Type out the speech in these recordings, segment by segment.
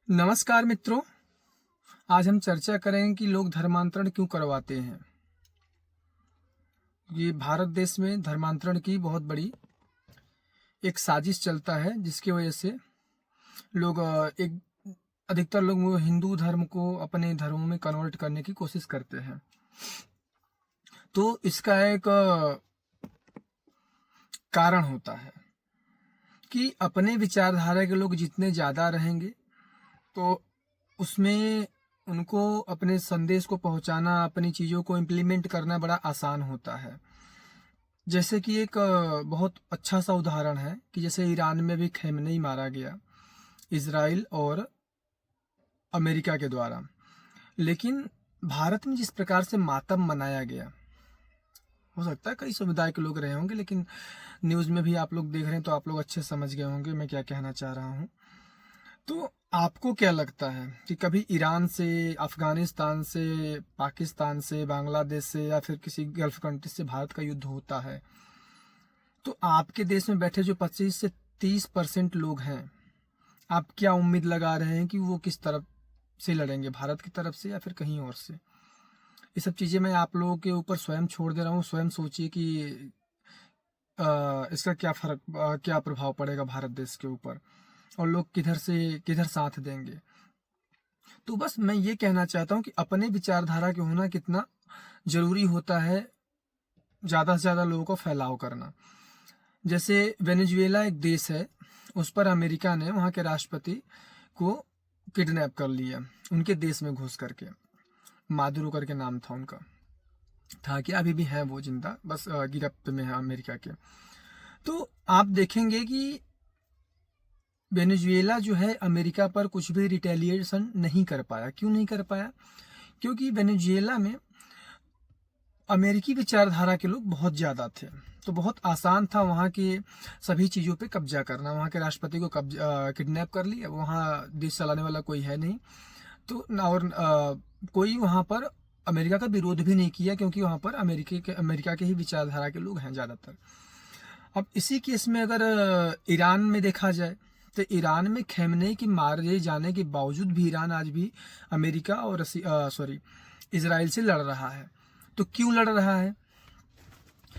नमस्कार मित्रों। आज हम चर्चा करेंगे कि लोग धर्मांतरण क्यों करवाते हैं। ये भारत देश में धर्मांतरण की बहुत बड़ी एक साजिश चलता है, जिसकी वजह से लोग एक अधिकतर लोग वो हिंदू धर्म को अपने धर्मों में कन्वर्ट करने की कोशिश करते हैं। तो इसका एक कारण होता है कि अपने विचारधारा के लोग जितने ज़्यादा रहेंगे तो उसमें उनको अपने संदेश को पहुंचाना, अपनी चीज़ों को इम्प्लीमेंट करना बड़ा आसान होता है। जैसे कि एक बहुत अच्छा सा उदाहरण है कि जैसे ईरान में भी खमेनी मारा गया, इजराइल और अमेरिका के द्वारा। लेकिन भारत में जिस प्रकार से मातम मनाया गया, हो सकता है कई समुदाय के लोग रहे होंगे, लेकिन न्यूज़ में भी आप लोग देख रहे हैं तो आप लोग अच्छे समझ गए होंगे मैं क्या कहना चाह रहा हूँ। तो आपको क्या लगता है कि कभी ईरान से, अफगानिस्तान से, पाकिस्तान से, बांग्लादेश से या फिर किसी गल्फ कंट्री से भारत का युद्ध होता है तो आपके देश में बैठे जो 25 से 30% लोग हैं, आप क्या उम्मीद लगा रहे हैं कि वो किस तरफ से लड़ेंगे, भारत की तरफ से या फिर कहीं और से? ये सब चीज़ें मैं आप लोगों के ऊपर स्वयं छोड़ दे रहा हूँ। स्वयं सोचिए कि इसका क्या फर्क, क्या प्रभाव पड़ेगा भारत देश के ऊपर और लोग किधर से किधर साथ देंगे। तो बस मैं ये कहना चाहता हूँ कि अपने विचारधारा के होना कितना ज़रूरी होता है, ज़्यादा से ज़्यादा लोगों को फैलाव करना। जैसे वेनेजुएला एक देश है, उस पर अमेरिका ने वहाँ के राष्ट्रपति को किडनैप कर लिया, उनके देश में घुस करके। मादुरो करके नाम था उनका, था कि अभी भी है वो जिंदा, बस गिरफ्त में है अमेरिका के। तो आप देखेंगे कि वेनेजुएला जो है अमेरिका पर कुछ भी रिटेलिएशन नहीं कर पाया। क्यों नहीं कर पाया? क्योंकि वेनेजुएला में अमेरिकी विचारधारा के लोग बहुत ज़्यादा थे, तो बहुत आसान था वहाँ के सभी चीज़ों पे कब्जा करना। वहाँ के राष्ट्रपति को किडनैप कर लिया, वहाँ देश चलाने वाला कोई है नहीं, तो और कोई वहाँ पर अमेरिका का विरोध भी नहीं किया, क्योंकि वहाँ पर अमेरिका के ही विचारधारा के लोग हैं ज़्यादातर। अब इसी केस में अगर ईरान में देखा जाए तो ईरान में खमेनी के मारे जाने के बावजूद भी ईरान आज भी अमेरिका और इजराइल से लड़ रहा है। तो क्यों लड़ रहा है?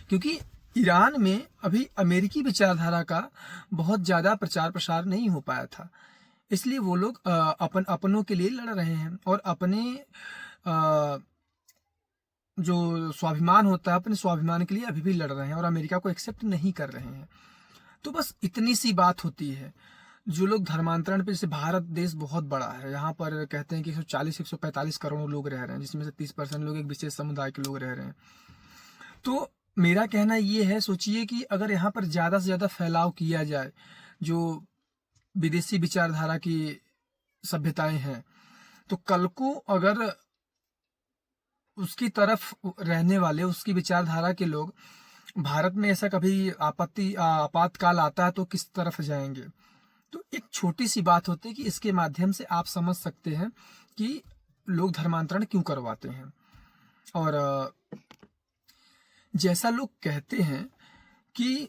क्योंकि ईरान में अभी अमेरिकी विचारधारा का बहुत ज़्यादा प्रचार प्रसार नहीं हो पाया था, इसलिए वो लोग अपनों के लिए लड़ रहे हैं और अपने जो स्वाभिमान होता है, अपने स्वाभिमान के लिए अभी भी लड़ रहे हैं और अमेरिका को एक्सेप्ट नहीं कर रहे हैं। तो बस इतनी सी बात होती है। जो लोग धर्मांतरण पे, जैसे भारत देश बहुत बड़ा है, यहाँ पर कहते हैं कि 140-145 करोड़ लोग रह रहे हैं, जिसमें से 30% लोग एक विशेष समुदाय के लोग रह रहे हैं। तो मेरा कहना ये है, सोचिए कि अगर यहाँ पर ज़्यादा से ज़्यादा फैलाव किया जाए, जो विदेशी विचारधारा की सभ्यताएं हैं, तो कल को अगर उसकी तरफ रहने वाले, उसकी विचारधारा के लोग भारत में ऐसा कभी आपातकाल आता है तो किस तरफ जाएंगे। तो एक छोटी सी बात होती है कि इसके माध्यम से आप समझ सकते हैं कि लोग धर्मांतरण क्यों करवाते हैं। और जैसा लोग कहते हैं कि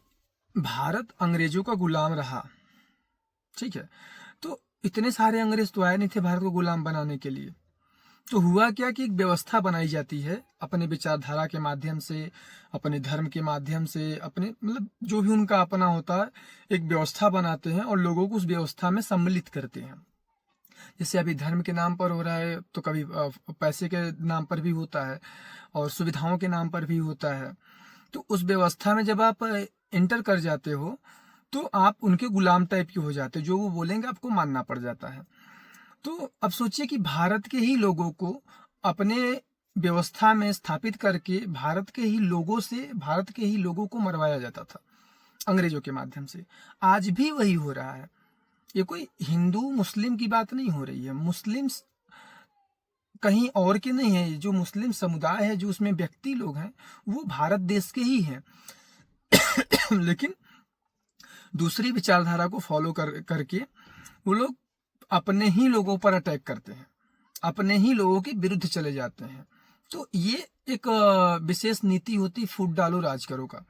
भारत अंग्रेजों का गुलाम रहा, ठीक है, तो इतने सारे अंग्रेज तो आए नहीं थे भारत को गुलाम बनाने के लिए। तो हुआ क्या कि एक व्यवस्था बनाई जाती है अपने विचारधारा के माध्यम से, अपने धर्म के माध्यम से, अपने मतलब जो भी उनका अपना होता है, एक व्यवस्था बनाते हैं और लोगों को उस व्यवस्था में सम्मिलित करते हैं। जैसे अभी धर्म के नाम पर हो रहा है, तो कभी पैसे के नाम पर भी होता है और सुविधाओं के नाम पर भी होता है। तो उस व्यवस्था में जब आप एंटर कर जाते हो तो आप उनके गुलाम टाइप के हो जाते हो, जो वो बोलेंगे आपको मानना पड़ जाता है। तो अब सोचिए कि भारत के ही लोगों को अपने व्यवस्था में स्थापित करके भारत के ही लोगों से, भारत के ही लोगों को मरवाया जाता था अंग्रेजों के माध्यम से। आज भी वही हो रहा है। ये कोई हिंदू मुस्लिम की बात नहीं हो रही है, मुस्लिम्स कहीं और के नहीं है। जो मुस्लिम समुदाय है, जो उसमें व्यक्ति लोग हैं, वो भारत देश के ही हैं लेकिन दूसरी विचारधारा को फॉलो करके वो लोग अपने ही लोगों पर अटैक करते हैं, अपने ही लोगों के विरुद्ध चले जाते हैं। तो ये एक विशेष नीति होती फूट डालो राज करो का।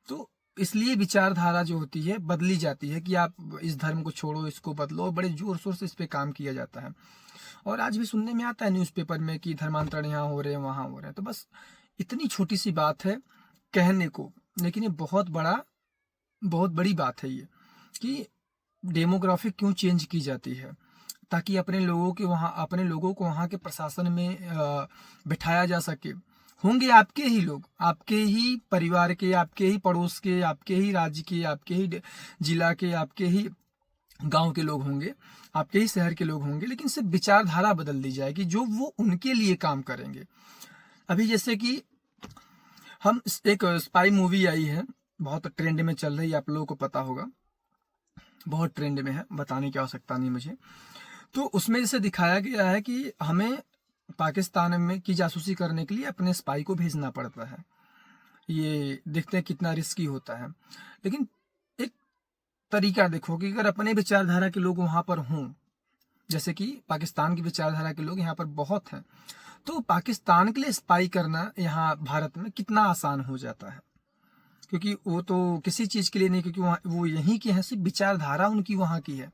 तो इसलिए विचारधारा जो होती है बदली जाती है कि आप इस धर्म को छोड़ो, इसको बदलो, और बड़े जोर शोर से इस पे काम किया जाता है। और आज भी सुनने में आता है न्यूज़पेपर में कि धर्मांतरण यहाँ हो रहे हैं, वहाँ हो रहे हैं। तो बस इतनी छोटी सी बात है कहने को, लेकिन ये बहुत बड़ी बात है ये, कि डेमोग्राफी क्यों चेंज की जाती है, ताकि अपने लोगों को वहाँ के प्रशासन में बिठाया जा सके। होंगे आपके ही लोग, आपके ही परिवार के, आपके ही पड़ोस के, आपके ही राज्य के, आपके ही जिला के, आपके ही गांव के लोग होंगे, आपके ही शहर के लोग होंगे, लेकिन सिर्फ विचारधारा बदल दी जाएगी जो वो उनके लिए काम करेंगे। अभी जैसे कि हम एक स्पाई मूवी आई है, बहुत ट्रेंड में चल रही है, आप लोगों को पता होगा, बहुत ट्रेंड में है, बताने की आवश्यकता नहीं मुझे। तो उसमें जैसे दिखाया गया है कि हमें पाकिस्तान में की जासूसी करने के लिए अपने स्पाई को भेजना पड़ता है। ये देखते हैं कितना रिस्की होता है। लेकिन एक तरीका देखो कि अगर अपने विचारधारा के लोग वहां पर हों, जैसे कि पाकिस्तान की विचारधारा के लोग यहाँ पर बहुत हैं, तो पाकिस्तान के लिए स्पाई करना यहाँ भारत में कितना आसान हो जाता है, क्योंकि वो तो किसी चीज़ के लिए नहीं, क्योंकि वहाँ वो यहीं की है, सिर्फ विचारधारा उनकी वहाँ की है।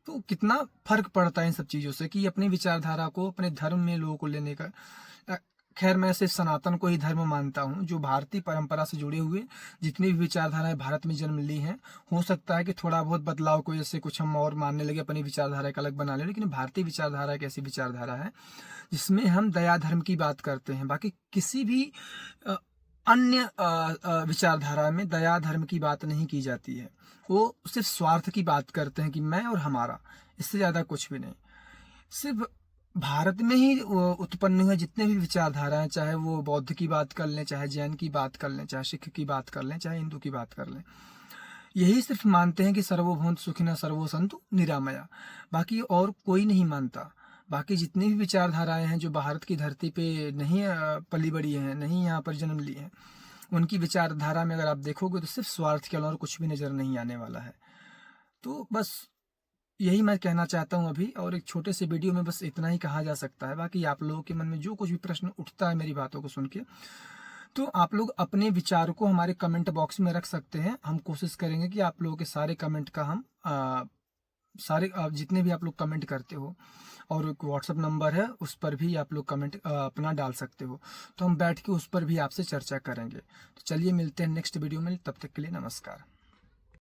तो कितना फर्क पड़ता है इन सब चीज़ों से कि अपनी विचारधारा को अपने धर्म में लोगों को लेने का। खैर मैं सिर्फ सनातन को ही धर्म मानता हूँ, जो भारतीय परंपरा से जुड़े हुए जितनी भी विचारधाराएं भारत में जन्म ली हैं। हो सकता है कि थोड़ा बहुत बदलाव को, जैसे कुछ हम और मानने लगे, अपनी विचारधारा का अलग बना ले, लेकिन भारतीय विचारधारा एक ऐसी विचारधारा है जिसमें हम दया धर्म की बात करते हैं। बाकी किसी भी अन्य विचारधारा में दया धर्म की बात नहीं की जाती है। वो सिर्फ स्वार्थ की बात करते हैं कि मैं और हमारा, इससे ज़्यादा कुछ भी नहीं। सिर्फ भारत में ही उत्पन्न हुए जितने भी विचारधारा हैं, चाहे वो बौद्ध की बात कर लें, चाहे जैन की बात कर लें, चाहे सिख की बात कर लें, चाहे हिंदू की बात कर लें, यही सिर्फ मानते हैं कि सर्वभौम सुखिनः सर्वो सन्तु निरामया। बाकी और कोई नहीं मानता। बाकी जितनी भी विचारधाराएं हैं जो भारत की धरती पे नहीं पली बड़ी हैं, नहीं यहाँ पर जन्म ली हैं, उनकी विचारधारा में अगर आप देखोगे तो सिर्फ स्वार्थ के अलावा कुछ भी नज़र नहीं आने वाला है। तो बस यही मैं कहना चाहता हूँ अभी, और एक छोटे से वीडियो में बस इतना ही कहा जा सकता है। बाकी आप लोगों के मन में जो कुछ भी प्रश्न उठता है मेरी बातों को सुन के, तो आप लोग अपने विचार को हमारे कमेंट बॉक्स में रख सकते हैं। हम कोशिश करेंगे कि आप लोगों के सारे कमेंट का हम जितने भी आप लोग कमेंट करते हो, और एक व्हाट्सअप नंबर है, उस पर भी आप लोग कमेंट अपना डाल सकते हो, तो हम बैठ के उस पर भी आपसे चर्चा करेंगे। तो चलिए मिलते हैं नेक्स्ट वीडियो में, तब तक के लिए नमस्कार।